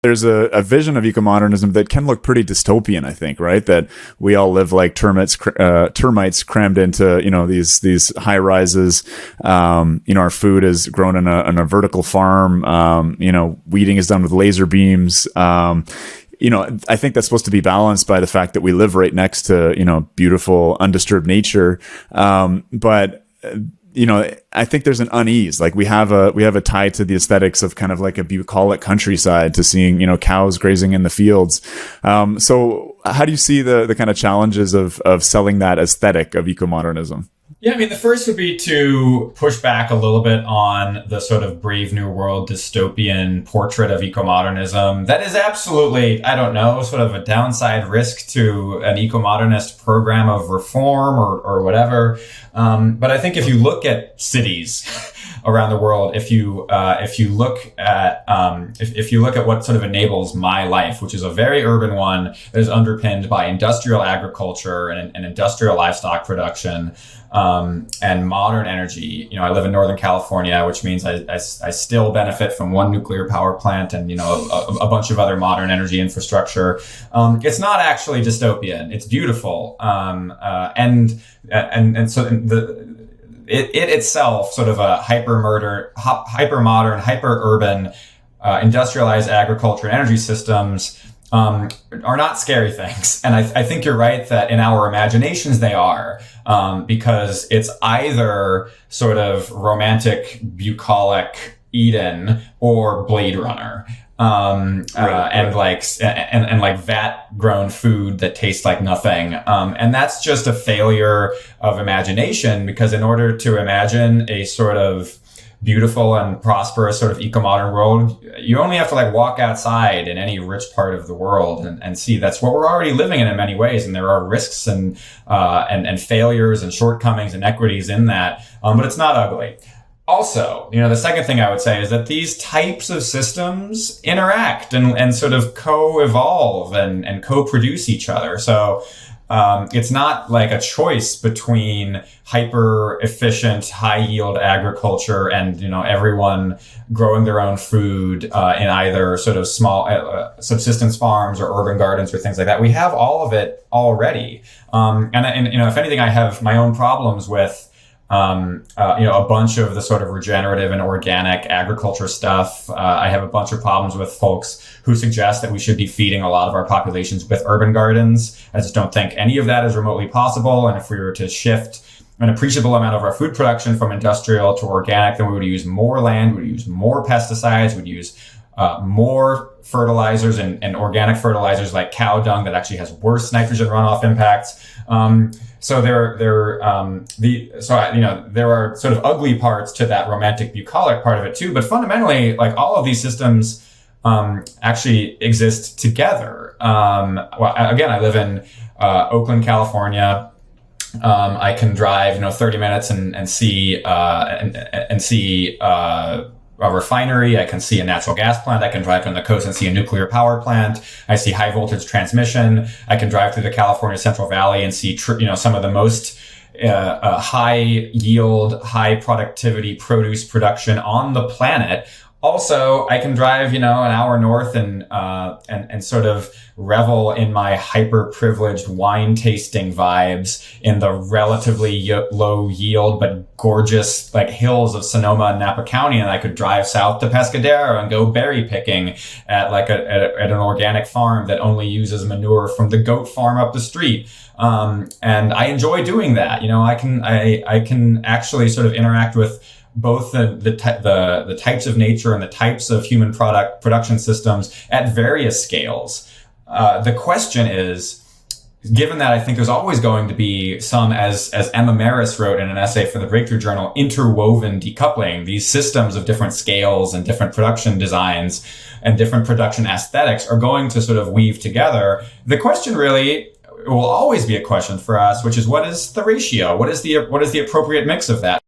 There's a vision of ecomodernism that can look pretty dystopian, I think, right? That we all live like termites crammed into, these high rises. Our food is grown in a vertical farm. Weeding is done with laser beams. I think that's supposed to be balanced by the fact that we live right next to, beautiful, undisturbed nature. I think there's an unease. Like we have a tie to the aesthetics of kind of like a bucolic countryside, to seeing, cows grazing in the fields. So how do you see the kind of challenges of selling that aesthetic of ecomodernism? Yeah, I mean, the first would be to push back a little bit on the sort of Brave New World dystopian portrait of ecomodernism. That is absolutely, sort of a downside risk to an ecomodernist program of reform or whatever. But I think if you look at cities around the world, if you look at what sort of enables my life, which is a very urban one that is underpinned by industrial agriculture and industrial livestock production, and modern energy. I live in Northern California, which means I still benefit from one nuclear power plant and, a bunch of other modern energy infrastructure. It's not actually dystopian. It's beautiful. And so it itself, sort of a hyper modern, hyper urban, industrialized agriculture and energy systems, are not scary things. And I think you're right that in our imaginations they are, because it's either sort of romantic, bucolic Eden or Bladerunner. And like vat grown food that tastes like nothing. And that's just a failure of imagination, because in order to imagine a sort of beautiful and prosperous sort of eco-modern world, you only have to like walk outside in any rich part of the world and see that's what we're already living in many ways. And there are risks and failures and shortcomings and inequities in that. But it's not ugly. Also, the second thing I would say is that these types of systems interact and sort of co-evolve and co-produce each other. So it's not like a choice between hyper efficient, high yield agriculture and, everyone growing their own food in either sort of small subsistence farms or urban gardens or things like that. We have all of it already. And if anything, I have my own problems with a bunch of the sort of regenerative and organic agriculture stuff. I have a bunch of problems with folks who suggest that we should be feeding a lot of our populations with urban gardens. I just don't think any of that is remotely possible. And if we were to shift an appreciable amount of our food production from industrial to organic, then we would use more land, we would use more pesticides, we would use more fertilizers and organic fertilizers like cow dung that actually has worse nitrogen runoff impacts. So there are sort of ugly parts to that romantic bucolic part of it too. But fundamentally, like all of these systems actually exist together. Again, I live in Oakland, California. I can drive 30 minutes and see a refinery. I can see a natural gas plant. I can drive on the coast and see a nuclear power plant. I see high voltage transmission. I can drive through the California Central Valley and see, some of the most high yield, high productivity produce production on the planet. Also, I can drive, an hour north and sort of revel in my hyper privileged wine tasting vibes in the relatively low yield but gorgeous like hills of Sonoma and Napa County. And I could drive south to Pescadero and go berry picking at an organic farm that only uses manure from the goat farm up the street. And I enjoy doing that. I can actually sort of interact with both the types of nature and the types of human production systems at various scales. The question is, given that I think there's always going to be some, as Emma Maris wrote in an essay for the Breakthrough Journal, interwoven decoupling, these systems of different scales and different production designs and different production aesthetics are going to sort of weave together. The question really will always be a question for us, which is, what is the ratio? What is the appropriate mix of that?